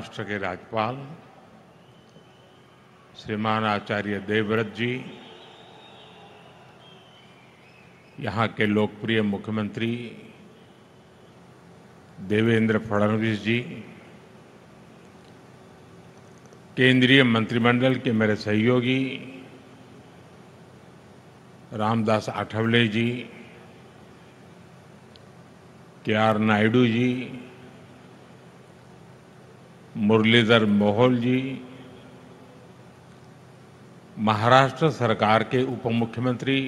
महाराष्ट्र के राज्यपाल श्रीमान आचार्य देवव्रत जी, यहाँ के लोकप्रिय मुख्यमंत्री देवेंद्र फडणवीस जी, केंद्रीय मंत्रिमंडल के मेरे सहयोगी रामदास आठवले जी, के.आर. नायडू जी, मुरलीधर मोहोल जी, महाराष्ट्र सरकार के उप मुख्यमंत्री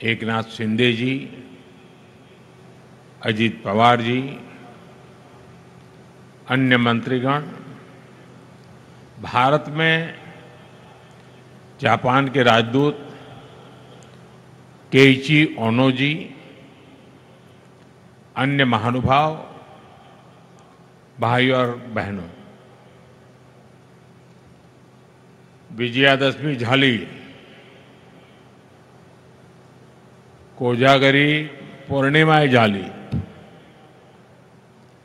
एकनाथ शिंदे जी, अजित पवार जी, अन्य मंत्रीगण, भारत में जापान के राजदूत केइची ओनो जी, अन्य महानुभाव, भाई और बहनों, विजयादशमी झाली, कोजागरी पौर्णिमा झाली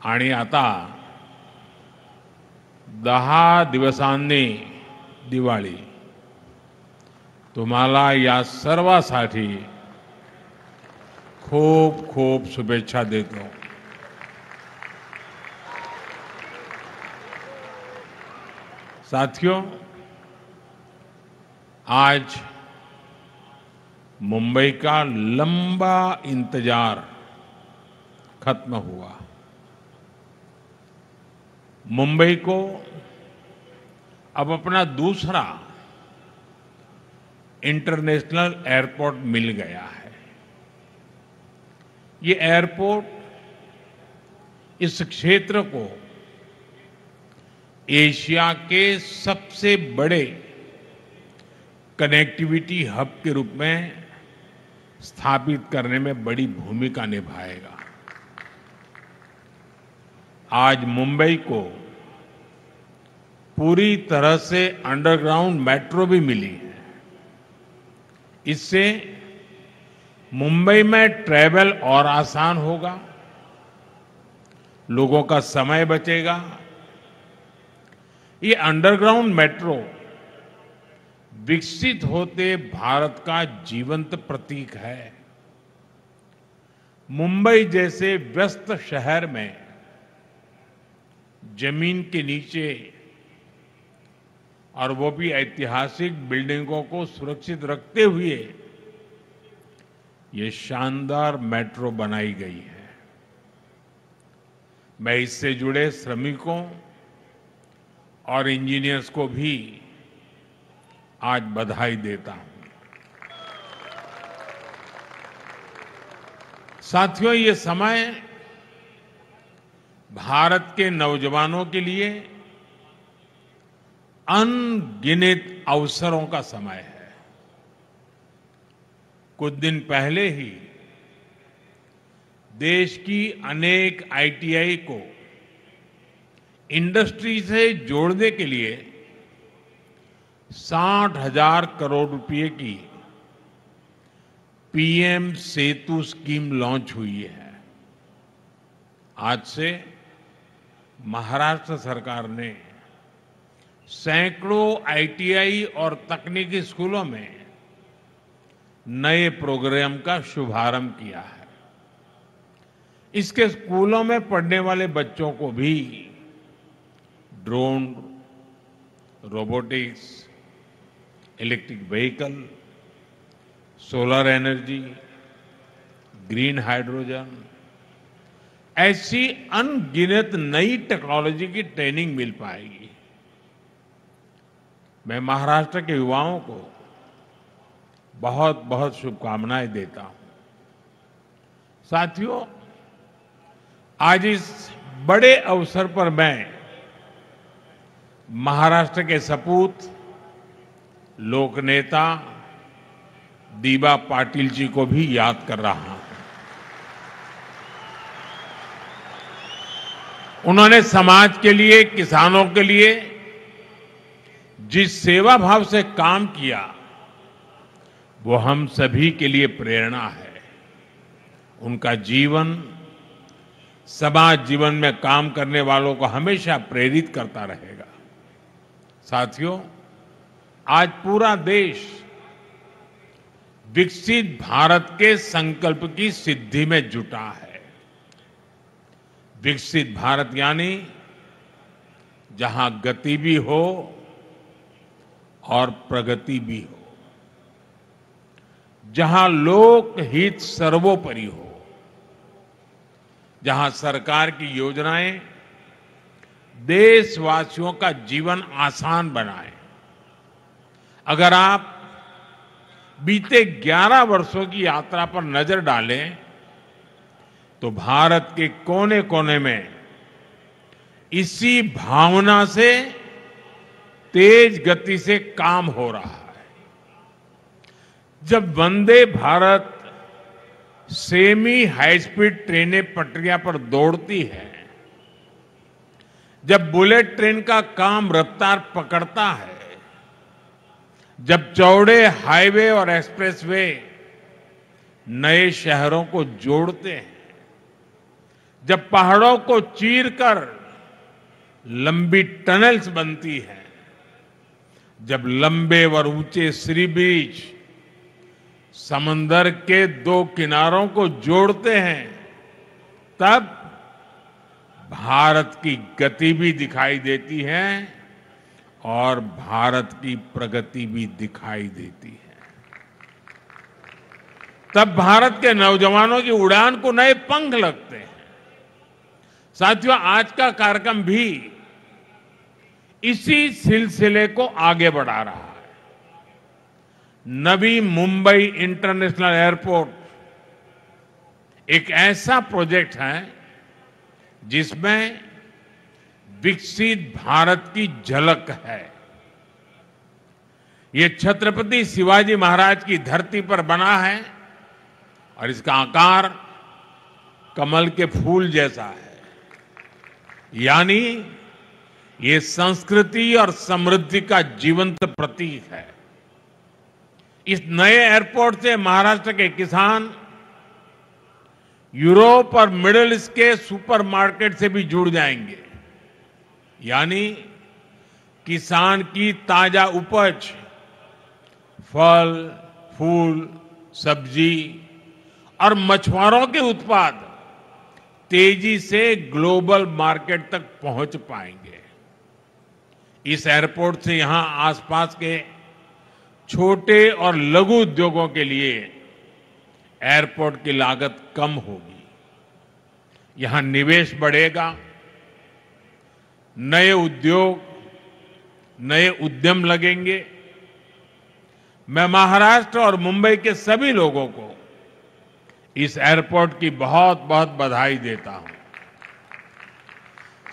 आणि आता 10 दिवसांनी दिवाळी. तुम्हाला या सर्वांसाठी खूप खूप शुभेच्छा देतो. साथियों, आज मुंबई का लंबा इंतजार खत्म हुआ. मुंबई को अब अपना दूसरा इंटरनेशनल एयरपोर्ट मिल गया है. ये एयरपोर्ट इस क्षेत्र को एशिया के सबसे बड़े कनेक्टिविटी हब के रूप में स्थापित करने में बड़ी भूमिका निभाएगा. आज मुंबई को पूरी तरह से अंडरग्राउंड मेट्रो भी मिली है. इससे मुंबई में ट्रैवल और आसान होगा, लोगों का समय बचेगा. ये अंडरग्राउंड मेट्रो विकसित होते भारत का जीवंत प्रतीक है. मुंबई जैसे व्यस्त शहर में जमीन के नीचे, और वो भी ऐतिहासिक बिल्डिंगों को सुरक्षित रखते हुए, ये शानदार मेट्रो बनाई गई है. मैं इससे जुड़े श्रमिकों और इंजीनियर्स को भी आज बधाई देता हूं. साथियों, ये समय भारत के नौजवानों के लिए अनगिनत अवसरों का समय है. कुछ दिन पहले ही देश की अनेक आईटीआई को इंडस्ट्री से जोड़ने के लिए 60,000 करोड़ रुपए की पीएम सेतु स्कीम लॉन्च हुई है. आज से महाराष्ट्र सरकार ने सैकड़ों आईटीआई और तकनीकी स्कूलों में नए प्रोग्राम का शुभारंभ किया है. इसके स्कूलों में पढ़ने वाले बच्चों को भी drone, robotics, electric vehicle, solar energy, green hydrogen, ऐसी अनगिनत नई टेक्नोलॉजी की ट्रेनिंग मिल पाएगी. मैं महाराष्ट्र के युवाओं को बहुत बहुत शुभकामनाएं देता हूं. साथियों, आज इस बड़े अवसर पर मैं महाराष्ट्र के सपूत लोक नेता दीबा पाटिल जी को भी याद कर रहा हूं. उन्होंने समाज के लिए, किसानों के लिए जिस सेवा भाव से काम किया, वो हम सभी के लिए प्रेरणा है. उनका जीवन समाज जीवन में काम करने वालों को हमेशा प्रेरित करता रहेगा। साथियों, आज पूरा देश विकसित भारत के संकल्प की सिद्धि में जुटा है। विकसित भारत यानी जहां गति भी हो और प्रगति भी हो, जहां लोक हित सर्वोपरि हो, जहां सरकार की योजनाएं देशवासियों का जीवन आसान बनाए। अगर आप बीते 11 वर्षों की यात्रा पर नजर डालें तो भारत के कोने कोने में इसी भावना से तेज गति से काम हो रहा है। जब Vande Bharat semi high speed ट्रेनें पटरियां पर दौड़ती है, जब बुलेट ट्रेन का काम रफ्तार पकड़ता है, जब चौड़े हाईवे और एक्सप्रेसवे नए शहरों को जोड़ते हैं, जब पहाड़ों को चीरकर लंबी टनल्स बनती हैं, जब लंबे और ऊंचे सी ब्रिज समंदर के दो किनारों को जोड़ते हैं, तब भारत की गति भी दिखाई देती है और भारत की प्रगति भी दिखाई देती है। तब भारत के नौजवानों की उड़ान को नए पंख लगते हैं। साथियों, आज का कार्यक्रम भी इसी सिलसिले को आगे बढ़ा रहा है। नवी मुंबई इंटरनेशनल एयरपोर्ट एक ऐसा प्रोजेक्ट है जिसमें विकसित भारत की झलक है। ये छत्रपति शिवाजी महाराज की धरती पर बना है और इसका आकार कमल के फूल जैसा है। यानी ये संस्कृति और समृद्धि का जीवंत प्रतीक है। इस नए एयरपोर्ट से महाराष्ट्र के किसान यूरोप और मिडिल ईस्ट के सुपरमार्केट से भी जुड़ जाएंगे। यानी किसान की ताजा उपज, फल, फूल, सब्जी और मछुआरों के उत्पाद तेजी से ग्लोबल मार्केट तक पहुंच पाएंगे। इस एयरपोर्ट से यहां आसपास के छोटे और लघु उद्योगों के लिए एयरपोर्ट की लागत कम होगी। यहां निवेश बढ़ेगा, नए उद्योग, नए उद्यम लगेंगे। मैं महाराष्ट्र और मुंबई के सभी लोगों को इस एयरपोर्ट की बहुत बहुत बधाई देता हूं।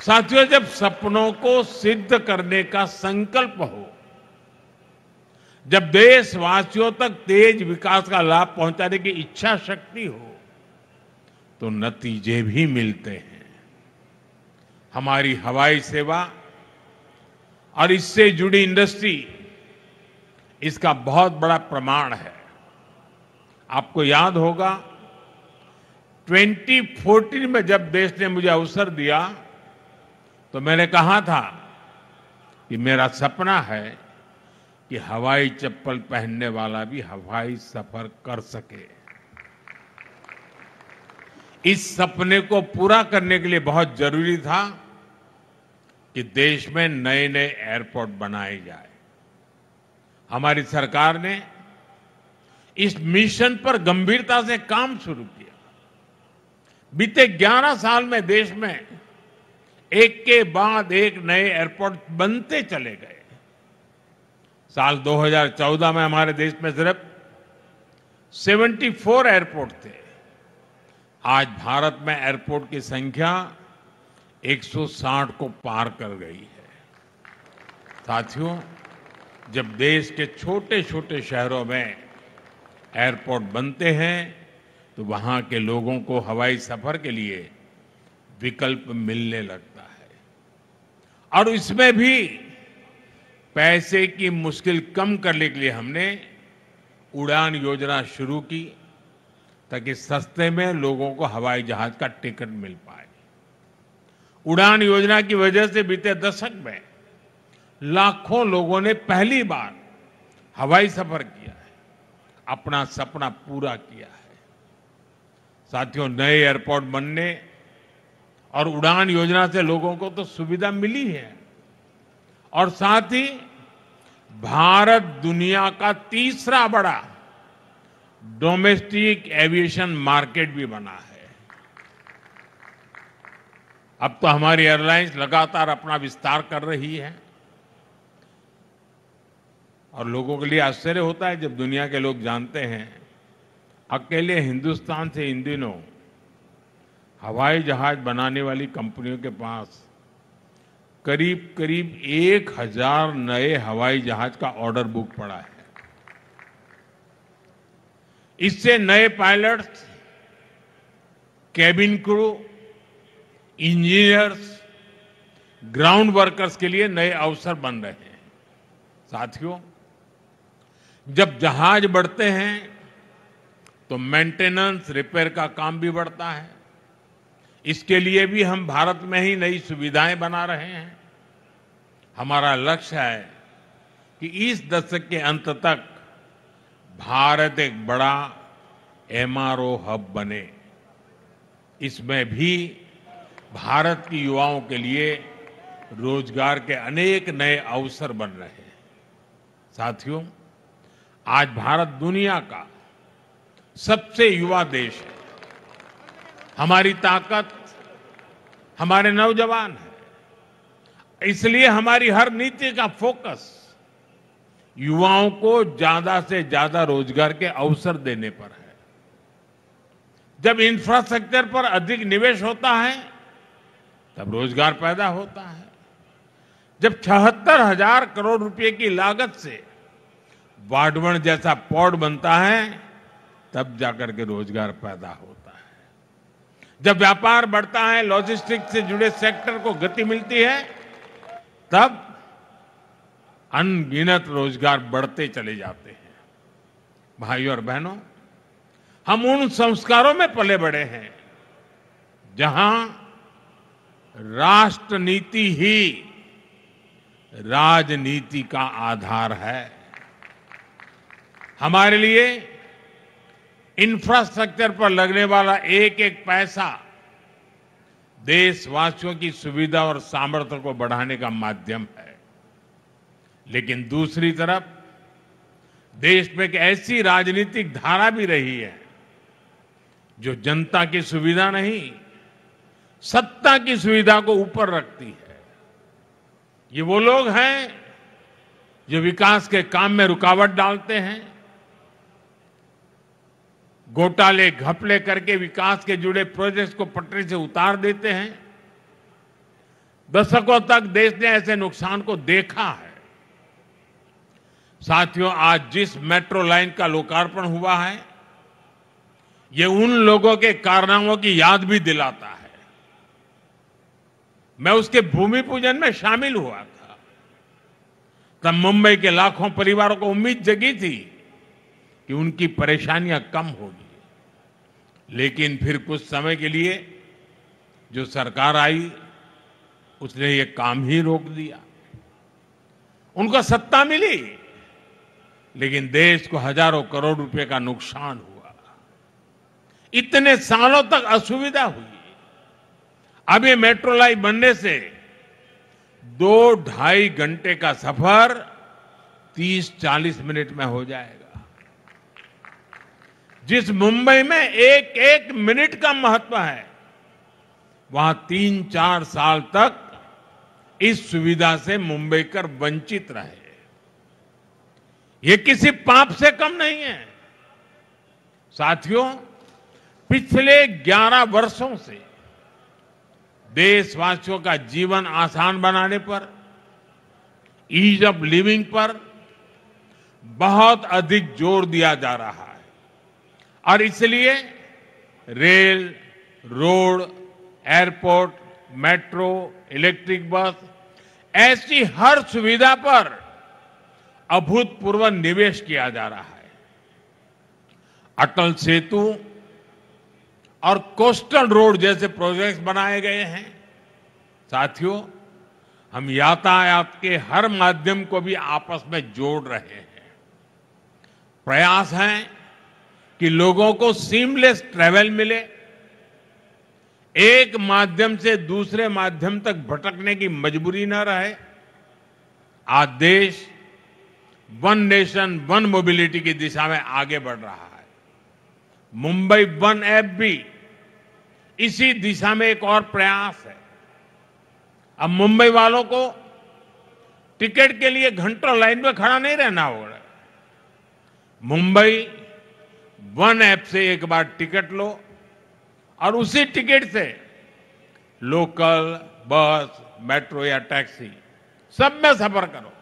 साथियों, जब सपनों को सिद्ध करने का संकल्प हो, जब देशवासियों तक तेज विकास का लाभ पहुंचाने की इच्छा शक्ति हो, तो नतीजे भी मिलते हैं। हमारी हवाई सेवा और इससे जुड़ी इंडस्ट्री इसका बहुत बड़ा प्रमाण है। आपको याद होगा 2014 में जब देश ने मुझे अवसर दिया तो मैंने कहा था कि मेरा सपना है कि हवाई चप्पल पहनने वाला भी हवाई सफर कर सके। इस सपने को पूरा करने के लिए बहुत जरूरी था कि देश में नए नए एयरपोर्ट बनाए जाए। हमारी सरकार ने इस मिशन पर गंभीरता से काम शुरू किया। बीते 11 साल में देश में एक के बाद एक नए एयरपोर्ट बनते चले गए। साल 2014 में हमारे देश में सिर्फ 74 एयरपोर्ट थे। आज भारत में एयरपोर्ट की संख्या 160 को पार कर गई है। साथियों, जब देश के छोटे छोटे शहरों में एयरपोर्ट बनते हैं तो वहां के लोगों को हवाई सफर के लिए विकल्प मिलने लगता है। और इसमें भी पैसे की मुश्किल कम करने के लिए हमने उड़ान योजना शुरू की ताकि सस्ते में लोगों को हवाई जहाज का टिकट मिल पाए। उड़ान योजना की वजह से बीते दशक में लाखों लोगों ने पहली बार हवाई सफर किया है, अपना सपना पूरा किया है। साथियों, नए एयरपोर्ट बनने और उड़ान योजना से लोगों को तो सुविधा मिली है और साथ ही भारत दुनिया का तीसरा बड़ा डोमेस्टिक एविएशन मार्केट भी बना है। अब तो हमारी एयरलाइंस लगातार अपना विस्तार कर रही है और लोगों के लिए आश्चर्य होता है जब दुनिया के लोग जानते हैं अकेले हिंदुस्तान से इन दिनों हवाई जहाज बनाने वाली कंपनियों के पास करीब करीब 1000 नए हवाई जहाज का ऑर्डर बुक पड़ा है। इससे नए pilots, cabin crew, engineers, ground workers के लिए नए अवसर बन रहे हैं। साथियों, जब जहाज बढ़ते हैं तो मेंटेनेंस, रिपेयर का काम भी बढ़ता है। इसके लिए भी हम भारत में ही नई सुविधाएं बना रहे हैं। हमारा लक्ष्य है कि इस दशक के अंत तक भारत एक बड़ा एमआरओ हब बने। इसमें भी भारत की युवाओं के लिए रोजगार के अनेक नए अवसर बन रहे हैं। साथियों, आज भारत दुनिया का सबसे युवा देश है। हमारी ताकत हमारे नौजवान है। इसलिए हमारी हर नीति का फोकस युवाओं को ज्यादा से ज्यादा रोजगार के अवसर देने पर है। जब इंफ्रास्ट्रक्चर पर अधिक निवेश होता है तब रोजगार पैदा होता है। जब 76,000 करोड़ रुपए की लागत से वाडवण जैसा पोर्ट बनता है तब जाकर के रोजगार पैदा होता है। जब व्यापार बढ़ता है, लॉजिस्टिक्स से जुड़े सेक्टर को गति मिलती है, तब अनगिनत रोजगार बढ़ते चले जाते हैं। भाइयों और बहनों, हम उन संस्कारों में पले बड़े हैं जहां राष्ट्र नीति ही राजनीति का आधार है। हमारे लिए इंफ्रास्ट्रक्चर पर लगने वाला एक एक पैसा देशवासियों की सुविधा और सामर्थ्य को बढ़ाने का माध्यम है। लेकिन दूसरी तरफ देश में एक ऐसी राजनीतिक धारा भी रही है जो जनता की सुविधा नहीं, सत्ता की सुविधा को ऊपर रखती है। ये वो लोग हैं जो विकास के काम में रुकावट डालते हैं, घोटाले घपले करके विकास के जुड़े प्रोजेक्ट्स को पटरी से उतार देते हैं। दशकों तक देश ने ऐसे नुकसान को देखा है। साथियों, आज जिस मेट्रो लाइन का लोकार्पण हुआ है, ये उन लोगों के कारनामों की याद भी दिलाता है। मैं उसके भूमि पूजन में शामिल हुआ था। तब मुंबई के लाखों परिवारों को उम्मीद जगी थी कि उनकी परेशानियां कम होगी। लेकिन फिर कुछ समय के लिए जो सरकार आई, उसने ये काम ही रोक दिया। उनको सत्ता मिली, लेकिन देश को हजारों करोड़ रुपए का नुकसान हुआ। इतने सालों तक असुविधा हुई। अब ये मेट्रो लाइन बनने से 2-2.5 घंटे का सफर 30-40 मिनट में हो जाएगा। जिस मुंबई में एक एक मिनट का महत्व है, वहां 3-4 साल तक इस सुविधा से मुंबईकर वंचित रहे। ये किसी पाप से कम नहीं है। साथियों, पिछले 11 वर्षों से देशवासियों का जीवन आसान बनाने पर, ईज ऑफ लिविंग पर बहुत अधिक जोर दिया जा रहा है और इसलिए rail, road, airport, metro, electric bus, ऐसी हर सुविधा पर अभूतपूर्व निवेश किया जा रहा है। अटल सेतु और कोस्टल रोड जैसे प्रोजेक्ट्स बनाए गए हैं। साथियों, हम यातायात के हर माध्यम को भी आपस में जोड़ रहे हैं। प्रयास है कि लोगों को सीमलेस ट्रैवल मिले, एक माध्यम से दूसरे माध्यम तक भटकने की मजबूरी न रहे। आज देश वन नेशन वन मोबिलिटी की दिशा में आगे बढ़ रहा है। मुंबई वन ऐप भी इसी दिशा में एक और प्रयास है। अब मुंबई वालों को टिकट के लिए घंटों लाइन में खड़ा नहीं रहना होगा। मुंबई वन ऐप से एक बार टिकट लो और उसी टिकट से लोकल, बस, मेट्रो या टैक्सी सब में सफर करो।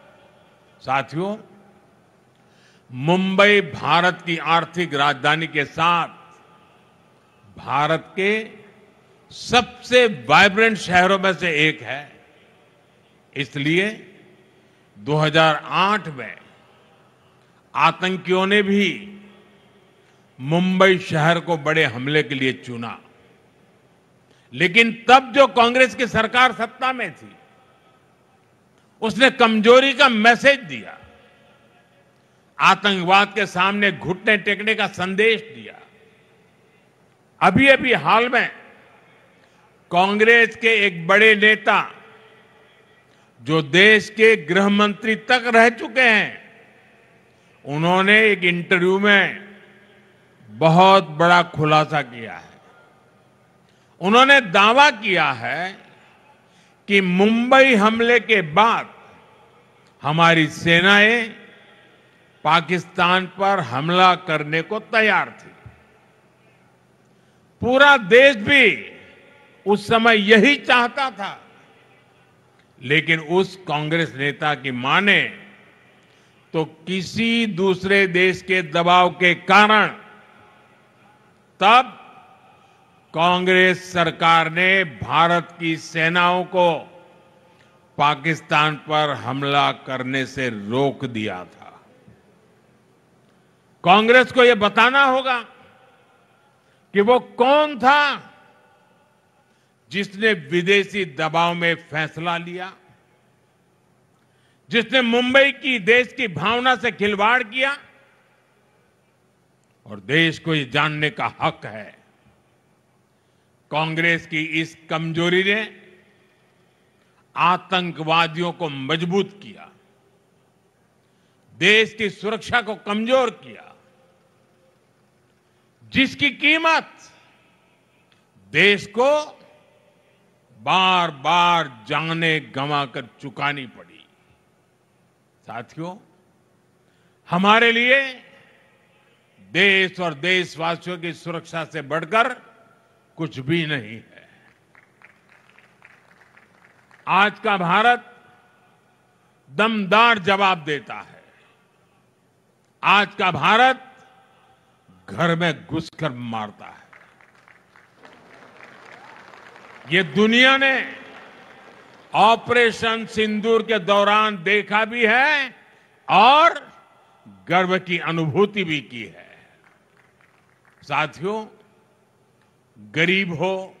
साथियों, मुंबई भारत की आर्थिक राजधानी के साथ भारत के सबसे वाइब्रेंट शहरों में से एक है। इसलिए 2008 में आतंकियों ने भी मुंबई शहर को बड़े हमले के लिए चुना, लेकिन तब जो कांग्रेस की सरकार सत्ता में थी उसने कमजोरी का मैसेज दिया, आतंकवाद के सामने घुटने टेकने का संदेश दिया। अभी अभी हाल में कांग्रेस के एक बड़े नेता जो देश के गृह मंत्री तक रह चुके हैं, उन्होंने एक इंटरव्यू में बहुत बड़ा खुलासा किया है। उन्होंने दावा किया है कि मुंबई हमले के बाद हमारी सेनाएं पाकिस्तान पर हमला करने को तैयार थी। पूरा देश भी उस समय यही चाहता था, लेकिन उस कांग्रेस नेता की माने तो किसी दूसरे देश के दबाव के कारण तब कांग्रेस सरकार ने भारत की सेनाओं को पाकिस्तान पर हमला करने से रोक दिया था। कांग्रेस को यह बताना होगा कि वो कौन था जिसने विदेशी दबाव में फैसला लिया, जिसने मुंबई की देश की भावना से खिलवाड़ किया। और देश को ये जानने का हक है, कांग्रेस की इस कमजोरी ने आतंकवादियों को मजबूत किया, देश की सुरक्षा को कमजोर किया, जिसकी कीमत देश को बार बार जाने गंवाकर चुकानी पड़ी। साथियों, हमारे लिए देश और देशवासियों की सुरक्षा से बढ़कर कुछ भी नहीं है। आज का भारत दमदार जवाब देता है। आज का भारत घर में घुसकर मारता है। ये दुनिया ने ऑपरेशन सिंदूर के दौरान देखा भी है और गर्व की अनुभूति भी की है। साथियों, गरीब हो,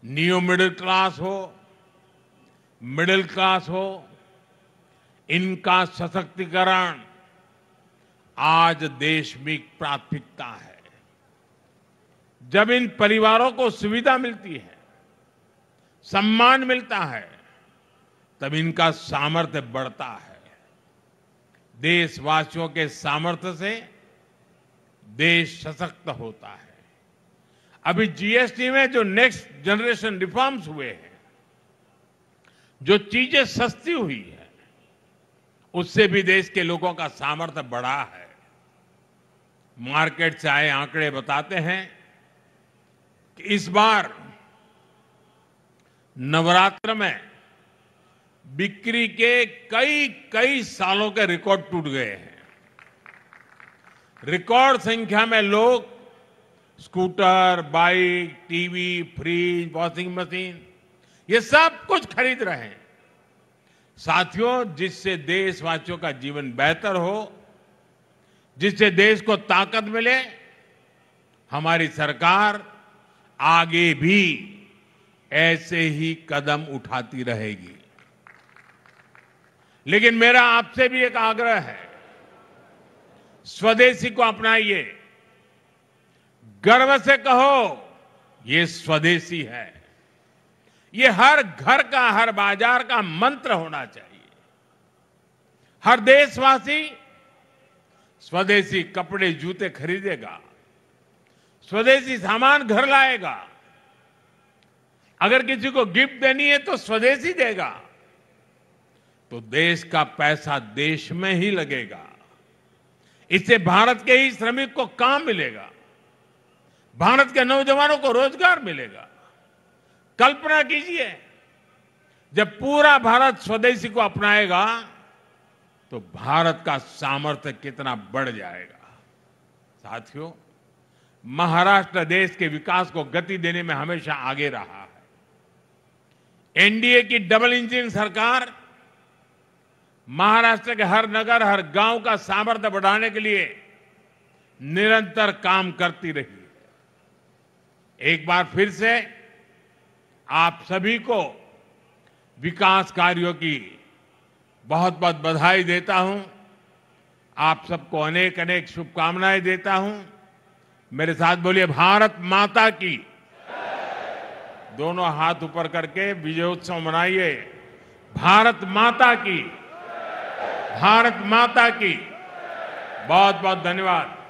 नियो मिडिल क्लास हो, मिडिल क्लास हो, इनका सशक्तिकरण आज देश में प्राथमिकता है। जब इन परिवारों को सुविधा मिलती है, सम्मान मिलता है, तब इनका सामर्थ्य बढ़ता है। देशवासियों के सामर्थ्य से देश सशक्त होता है। अभी जीएसटी में जो नेक्स्ट जनरेशन रिफॉर्म्स हुए हैं, जो चीजें सस्ती हुई है, उससे भी देश के लोगों का सामर्थ्य बढ़ा है। मार्केट से आए आंकड़े बताते हैं कि इस बार नवरात्र में बिक्री के कई सालों के रिकॉर्ड टूट गए हैं। रिकॉर्ड संख्या में लोग scooter, bike, TV, fridge, washing machine, ये सब कुछ खरीद रहे हैं। साथियों, जिससे देशवासियों का जीवन बेहतर हो, जिससे देश को ताकत मिले, हमारी सरकार आगे भी ऐसे ही कदम उठाती रहेगी। लेकिन मेरा आपसे भी एक आग्रह है, स्वदेशी को अपनाइए, गर्व से कहो ये स्वदेशी है। ये हर घर का, हर बाजार का मंत्र होना चाहिए। हर देशवासी स्वदेशी कपड़े जूते खरीदेगा, स्वदेशी सामान घर लाएगा। अगर किसी को गिफ्ट देनी है तो स्वदेशी देगा, तो देश का पैसा देश में ही लगेगा। इससे भारत के ही श्रमिक को काम मिलेगा, भारत के नौजवानों को रोजगार मिलेगा। कल्पना कीजिए, जब पूरा भारत स्वदेशी को अपनाएगा तो भारत का सामर्थ्य कितना बढ़ जाएगा। साथियों, महाराष्ट्र देश के विकास को गति देने में हमेशा आगे रहा है। एनडीए की डबल इंजन सरकार महाराष्ट्र के हर नगर, हर गांव का सामर्थ्य बढ़ाने के लिए निरंतर काम करती रही है। एक बार फिर से आप सभी को विकास कार्यों की बहुत बहुत बधाई देता हूं। आप सबको अनेक अनेक शुभकामनाएं देता हूं। मेरे साथ बोलिए, भारत माता की। दोनों हाथ ऊपर करके विजयोत्सव मनाइए। भारत माता की, भारत माता की। बहुत बहुत धन्यवाद।